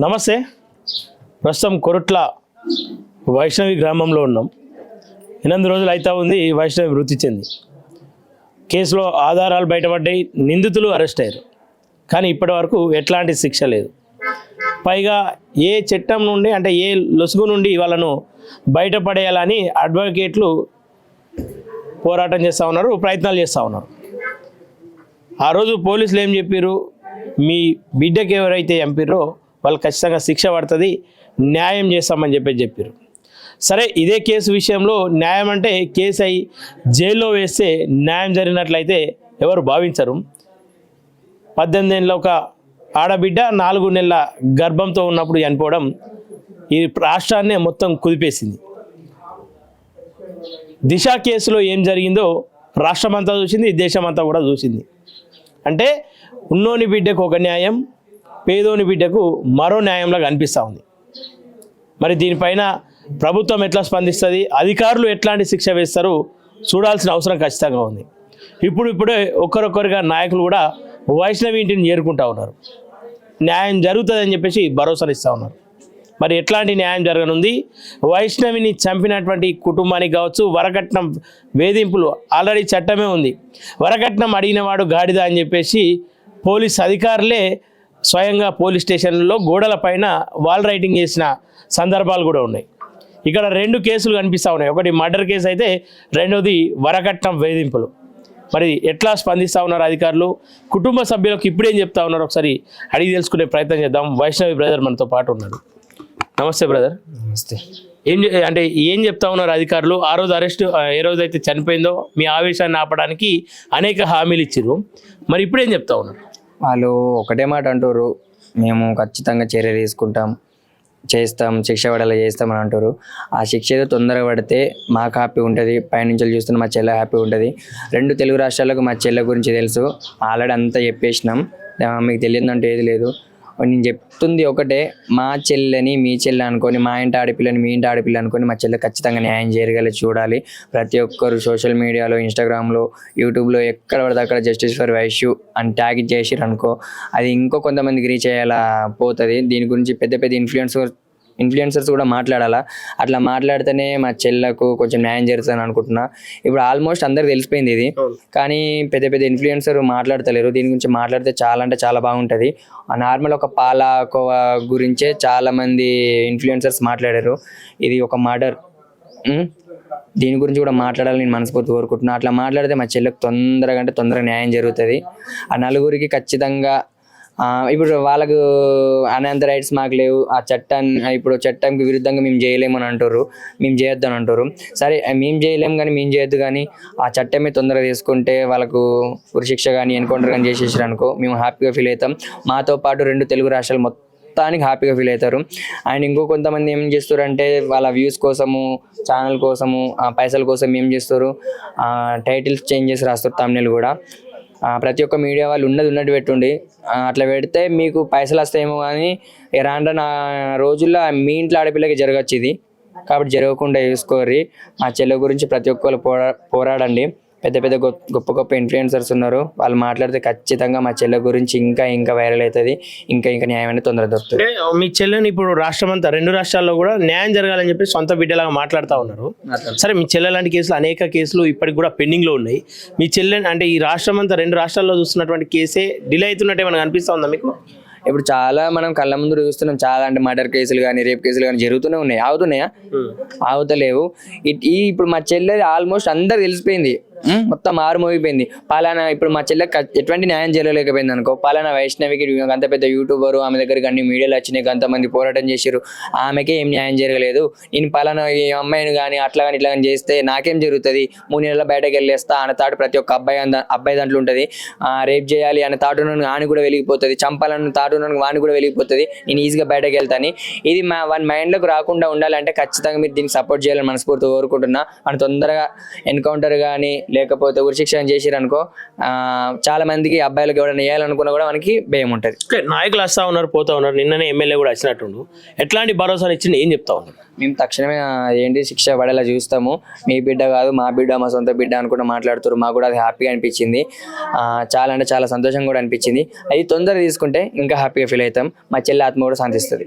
నమస్తే. ప్రస్తుతం కొరుట్ల వైష్ణవి గ్రామంలో ఉన్నాం. 8 రోజులు అయితే ఉంది వైష్ణవి మృతి చెంది. కేసులో ఆధారాలు బయటపడ్డాయి, నిందితులు అరెస్ట్ అయ్యారు. కానీ ఇప్పటి వరకు ఎట్లాంటి శిక్ష లేదు. పైగా ఏ చట్టం నుండి అంటే ఏ లొసుగు నుండి వాళ్ళను బయటపడేయాలని అడ్వకేట్లు పోరాటం చేస్తూ ఉన్నారు, ప్రయత్నాలు చేస్తూ ఉన్నారు. ఆ రోజు పోలీసులు ఏం చెప్పారు, మీ బిడ్డకి ఎవరైతే చంపారో వాళ్ళు ఖచ్చితంగా శిక్ష పడుతుంది, న్యాయం చేస్తామని చెప్పారు. సరే, ఇదే కేసు విషయంలో న్యాయం అంటే కేసు అయి జైల్లో వేస్తే న్యాయం జరిగినట్లయితే ఎవరు భావించరు. 18 ఏళ్ళ ఒక ఆడబిడ్డ 4 నెలల గర్భంతో ఉన్నప్పుడు చనిపోవడం ఈ రాష్ట్రాన్నే మొత్తం కుదిపేసింది. దిశ కేసులో ఏం జరిగిందో రాష్ట్రమంతా చూసింది, దేశమంతా కూడా చూసింది. అంటే ఉన్నోని బిడ్డకు ఒక న్యాయం, పేదోని బిడ్డకు మరో న్యాయంలాగా అనిపిస్తూ ఉంది. మరి దీనిపైన ప్రభుత్వం ఎట్లా స్పందిస్తుంది, అధికారులు ఎట్లాంటి శిక్ష వేస్తారు చూడాల్సిన అవసరం ఖచ్చితంగా ఉంది. ఇప్పుడే ఒక్కరొక్కరుగా నాయకులు కూడా వైష్ణవి ఇంటిని చేరుకుంటూ ఉన్నారు. న్యాయం జరుగుతుందని చెప్పేసి భరోసాలు ఇస్తూ ఉన్నారు. మరి ఎట్లాంటి న్యాయం జరగనుంది? వైష్ణవిని చంపినటువంటి కుటుంబానికి కావచ్చు, వరకట్నం వేధింపులు ఆల్రెడీ చట్టమే ఉంది. వరకట్నం అడిగినవాడు గాడిద అని చెప్పేసి పోలీస్ అధికారులే స్వయంగా పోలీస్ స్టేషన్లో గోడల పైన వాల్ రైటింగ్ చేసిన సందర్భాలు కూడా ఉన్నాయి. ఇక్కడ 2 కేసులు కనిపిస్తూ ఉన్నాయి. ఒకటి మర్డర్ కేసు అయితే, రెండోది వరకట్నం వేధింపులు. మరి ఎట్లా స్పందిస్తూ ఉన్నారు అధికారులు, కుటుంబ సభ్యులకు ఇప్పుడేం చెప్తా ఉన్నారు ఒకసారి అడిగి తెలుసుకునే ప్రయత్నం చేద్దాం. వైష్ణవి బ్రదర్ మనతో పాటు ఉన్నాడు. నమస్తే బ్రదర్. నమస్తే. ఏం చెప్తా ఉన్నారు అధికారులు? ఆ రోజు అరెస్ట్ ఏ రోజైతే చనిపోయిందో మీ ఆవేశాన్ని ఆపడానికి అనేక హామీలు ఇచ్చారు. మరి ఇప్పుడేం చెప్తా ఉన్నారు? వాళ్ళు ఒకటే మాట అంటారు, మేము ఖచ్చితంగా చర్య తీసుకుంటాం, చేస్తాం, శిక్ష పడేలా చేస్తామని అంటారు. ఆ శిక్ష ఏదో తొందరగా పడితే మాకు హ్యాపీ ఉంటుంది, పైనుంచి చూస్తున్న మా చెల్లె హ్యాపీ ఉంటుంది. 2 తెలుగు రాష్ట్రాలకు మా చెల్లె గురించి తెలుసు, ఆల్రెడీ అంతా చెప్పేసినాం, మీకు తెలియదంటే ఏది లేదు. నేను చెప్తుంది ఒకటే, మా చెల్లెని మీ చెల్లె అనుకొని, మా ఇంటి ఆడపిల్లని మీ ఇంటి ఆడపిల్ల అనుకొని మా చెల్లె ఖచ్చితంగా న్యాయం చేయగలి చూడాలి. ప్రతి ఒక్కరు సోషల్ మీడియాలో, ఇన్స్టాగ్రామ్లో, యూట్యూబ్లో ఎక్కడ పడితే అక్కడ జస్టిస్ ఫర్ వైష్యూ అని ట్యాగ్ చేసిరు అనుకో, అది ఇంకో కొంతమందికి రీచ్ అయ్యేలా పోతుంది. దీని గురించి పెద్ద పెద్ద ఇన్ఫ్లుయెన్సర్స్ కూడా మాట్లాడాలా. అట్లా మాట్లాడితేనే మా చెల్లకు కొంచెం న్యాయం జరుగుతుందని అనుకుంటున్నా. ఇప్పుడు ఆల్మోస్ట్ అందరికి తెలిసిపోయింది ఇది, కానీ పెద్ద పెద్ద ఇన్ఫ్లుయెన్సర్ మాట్లాడతలేరు. దీని గురించి మాట్లాడితే చాలా అంటే చాలా బాగుంటుంది. నార్మల్ ఒక పాలకోవా గురించే చాలామంది ఇన్ఫ్లుయెన్సర్స్ మాట్లాడారు. ఇది ఒక మర్డర్, దీని గురించి కూడా మాట్లాడాలని నేను మనస్ఫూర్తి కోరుకుంటున్నా. అట్లా మాట్లాడితే మా చెల్లకు తొందరగా న్యాయం జరుగుతుంది. ఆ 4గురికి ఖచ్చితంగా ఇప్పుడు వాళ్ళకు అనేంత రైట్స్ మాకు లేవు. ఆ చట్టంకి విరుద్ధంగా మేము చేయలేమని అంటారు, మేము చేయొద్దని అంటారు. సరే, మేము చేయలేము కానీ మేము చేయొద్దు, కానీ ఆ చట్టమే తొందరగా తీసుకుంటే వాళ్ళకు ఉరిశిక్ష కానీ ఎన్కౌంటర్ కానీ చేసేసారు అనుకో, మేము హ్యాపీగా ఫీల్ అవుతాం. మాతో పాటు 2 తెలుగు రాష్ట్రాలు మొత్తానికి హ్యాపీగా ఫీల్ అవుతారు. అండ్ ఇంకో కొంతమంది ఏం చేస్తారు అంటే వాళ్ళ వ్యూస్ కోసము, ఛానల్ కోసము, పైసల కోసం ఏం చేస్తారు, టైటిల్స్ చేంజ్ చేసి రాస్తారు, thumbnail కూడా. ప్రతి ఒక్క మీడియా వాళ్ళు ఉన్నట్టు పెట్టుండి, అట్లా పెడితే మీకు పైసలు వస్తాయేమో, కానీ రాను రోజుల్లో మీ ఇంట్లో ఆడపిల్లకి జరగచ్చు ఇది. కాబట్టి జరగకుండా చూసుకోర్రి. మా చెల్లె గురించి ప్రతి ఒక్కరు పోరాడండి. పెద్ద గొప్ప ఇన్ఫ్లుయెన్సర్స్ ఉన్నారు, వాళ్ళు మాట్లాడితే ఖచ్చితంగా మా చెల్లె గురించి ఇంకా వైరల్ అవుతుంది, ఇంకా న్యాయం అనేది తొందరగా దొరుకుతుంది. మీ చెల్లెని ఇప్పుడు రాష్ట్రమంతా 2 రాష్ట్రాల్లో కూడా న్యాయం జరగాలని చెప్పి సొంత బిడ్డలాగా మాట్లాడుతూ ఉన్నారు. సరే, మీ చెల్లె లాంటి కేసులు అనేక కేసులు ఇప్పటికి కూడా పెండింగ్లో ఉన్నాయి. మీ చెల్లెని అంటే ఈ రాష్ట్రమంతా 2 రాష్ట్రాల్లో చూస్తున్నటువంటి కేసే డిలే అవుతున్నట్టు ఏమైనా అనిపిస్తూ ఉందా మీకు? ఇప్పుడు చాలా మనం కళ్ళ ముందు చూస్తున్నాం, చాలా అంటే మర్డర్ కేసులు కానీ, రేప్ కేసులు కానీ జరుగుతూనే ఉన్నాయి. ఆగుతున్నాయా? ఆగుతలేవు. ఇప్పుడు మా చెల్లెది ఆల్మోస్ట్ అందరు తెలిసిపోయింది, మొత్తం మారుమోగిపోయింది. పలానా ఇప్పుడు మా చెల్లె ఎటువంటి న్యాయం చేయలేకపోయింది అనుకో, పలానా వైష్ణవికి అంత పెద్ద యూట్యూబరు, ఆమె దగ్గరికి అన్ని మీడియాలు వచ్చినాయి, అంతమంది పోరాటం చేశారు, ఆమెకే ఏం న్యాయం జరగలేదు. నేను పలానా ఈ అమ్మాయిని కానీ అట్లా కానీ చేస్తే నాకేం జరుగుతుంది, 3 నెలల బయటకు వెళ్ళేస్తా అన్న తాటు ప్రతి ఒక్క అబ్బాయి దాంట్లో ఉంటుంది. రేప్ చేయాలి అనే తాటు వాని కూడా వెలిగిపోతుంది, చంపాలన్న తాటు వాని కూడా వెలిగిపోతుంది, నేను ఈజీగా బయటకు వెళ్తాను. ఇది వన్ మైండ్లోకి రాకుండా ఉండాలంటే ఖచ్చితంగా మీరు దీనికి సపోర్ట్ చేయాలని మనస్ఫూర్తి కోరుకుంటున్నా. మనం తొందరగా ఎన్కౌంటర్ కానీ లేకపోతే ఉరిశిక్షణ చేసిరనుకో చాలా మందికి అబ్బాయిలకు ఎవరైనా వేయాలనుకున్నా కూడా మనకి భయం ఉంటుంది. ఓకే, నాయకులు వస్తూ ఉన్నారు, పోతా ఉన్నారు. నిన్ననే ఎమ్మెల్యే కూడా వచ్చినట్టుండు. ఎట్లాంటి భరోసాలు ఇచ్చింది, ఏం చెప్తా ఉన్నారు? మేము తక్షణమే ఏంటి శిక్ష పడేలా చూస్తాము, మీ బిడ్డ కాదు మా బిడ్డ, మా సొంత బిడ్డ అనుకుంటూ మాట్లాడుతారు. మాకు కూడా అది హ్యాపీగా అనిపించింది, చాలా అంటే చాలా సంతోషంగా కూడా అనిపించింది. అది తొందరగా తీసుకుంటే ఇంకా హ్యాపీగా ఫీల్ అవుతాం, మా చెల్లి ఆత్మ కూడా శాంతిస్తుంది.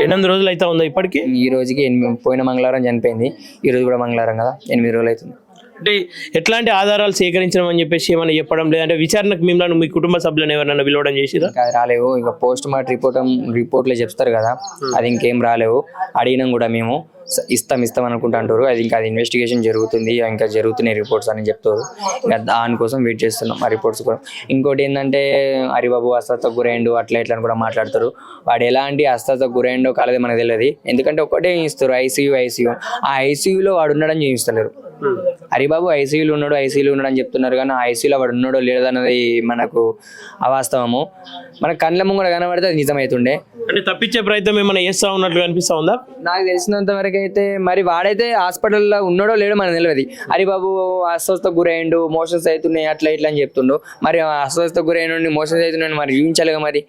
8 రోజులు అయితే ఉందో ఇప్పటికి? ఈ రోజుకి పోయిన మంగళవారం చనిపోయింది, ఈ రోజు కూడా మంగళవారం కదా, 8 రోజులు అవుతుంది. అంటే ఎట్లాంటి ఆధారాలు సేకరించడం అని చెప్పేసి ఏమైనా చెప్పడం, లేదంటే విచారణకు మిమ్మల్ని మీ కుటుంబ సభ్యులను ఎవరైనా పిలవడం చేసిరా? ఇంకా రాలేవు, ఇక పోస్ట్ మార్టం రిపోర్ట్లో చెప్తారు కదా, అది ఇంకేం రాలేవు. అడిగినాం కూడా మేము, ఇస్తాం అనుకుంటా అంటారు. అది ఇంకా అది ఇన్వెస్టిగేషన్ జరుగుతుంది, ఇంకా జరుగుతున్నాయి రిపోర్ట్స్ అని చెప్తారు. ఇంకా దానికోసం వెయిట్ చేస్తున్నాం ఆ రిపోర్ట్స్ కూడా. ఇంకోటి ఏంటంటే హరిబాబు అస్వస్థకు గురైండు అట్లా ఇట్లా అని కూడా మాట్లాడతారు. వాడు ఎలాంటి అస్వస్థకు గురైండో కాలేదో మనకు తెలియదు. ఎందుకంటే ఒకటే ఇస్తారు, ఐసీయూ. ఆ ఐసీయూలో వాడు ఉన్నాడని చూపిస్తలేరు. హరిబాబు ఐసీయూలో ఉన్నాడు అని చెప్తున్నారు, కానీ ఆ ఐసీయూలో వాడు ఉన్నాడో లేదన్నది మనకు అవాస్తవము. మన కళ్ళ ముంగడ కనబడితే అది నిజమవుతుండే. అంటే తప్పించే ప్రయత్నం ఏమైనా చేస్తా ఉన్నట్లు అనిపిస్తా ఉందా? నాకు తెలిసినంత వరకు అయితే మరి వాడైతే హాస్పిటల్లో ఉన్నాడో లేడో మనకు తెలియదు. హరిబాబు అస్వస్థకు గురైండు, మోషన్స్ అవుతున్నాయి అట్లా ఇట్లా అని చెప్తుండు. మరి అస్వస్థకు గురైన మోషన్స్ అవుతున్నాయి మరి చూపించాలిగా, మరి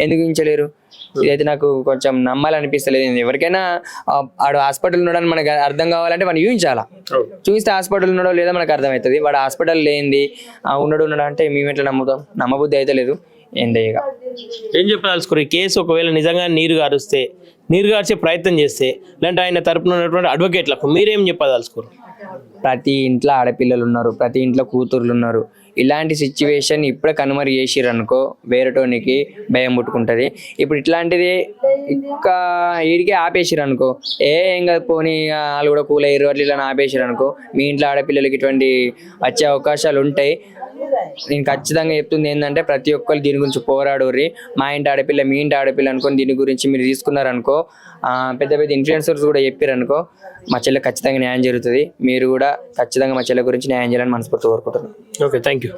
ఎందుకు చూపించలేరు? ఇదైతే నాకు కొంచెం నమ్మాలనిపిస్తలేదు. ఎవరికైనా వాడు హాస్పిటల్ ఉన్నాడని మనకు అర్థం కావాలంటే మనం చూపించాలా. చూస్తే హాస్పిటల్ ఉన్నాడో లేదో మనకు అర్థమవుతుంది. వాడు హాస్పిటల్ లేనిది ఉన్నాడు అంటే మేము ఎట్లా నమ్ముతాం? నమ్మబుద్ధి అయితే లేదు. ఏందయ్యగా ఏం చెప్పదలుచుకోరు? ఈ కేసు ఒకవేళ నిజంగా నీరు గార్చే ప్రయత్నం చేస్తే, లేదంటే ఆయన తరపున ఉన్నటువంటి అడ్వకేట్లకు మీరేం చెప్పదలుచుకోరు? ప్రతి ఇంట్లో ఆడపిల్లలు ఉన్నారు, ప్రతి ఇంట్లో కూతుర్లు ఉన్నారు. ఇలాంటి సిచ్యువేషన్ ఇప్పుడే కనుమరు చేసిరనుకో వేరేటోనికి భయం పుట్టుకుంటుంది. ఇప్పుడు ఇట్లాంటిది ఇంకా ఈడికే ఆపేసిరనుకో, ఏం కాదు పోనీ వాళ్ళు కూడా కూల్ అయ్యారు అట్లా ఇలా ఆపేసిరనుకో, మీ ఇంట్లో ఆడపిల్లలకి ఇటువంటి వచ్చే అవకాశాలు ఉంటాయి. నేను ఖచ్చితంగా చెప్తుంది ఏంటంటే ప్రతి ఒక్కరు దీని గురించి పోరాడోర్రి. మా ఇంటి ఆడపిల్ల మీ ఇంటి ఆడపిల్ల అనుకొని దీని గురించి మీరు తీసుకున్నారనుకో, పెద్ద పెద్ద ఇన్ఫ్లుయెన్సర్స్ కూడా చెప్పారనుకో, మా చెల్లె ఖచ్చితంగా న్యాయం జరుగుతుంది. మీరు కూడా ఖచ్చితంగా మా చెల్లె గురించి న్యాయం చేయాలని మనస్ఫూర్తిగా కోరుకుంటున్నాను. Okay, thank you.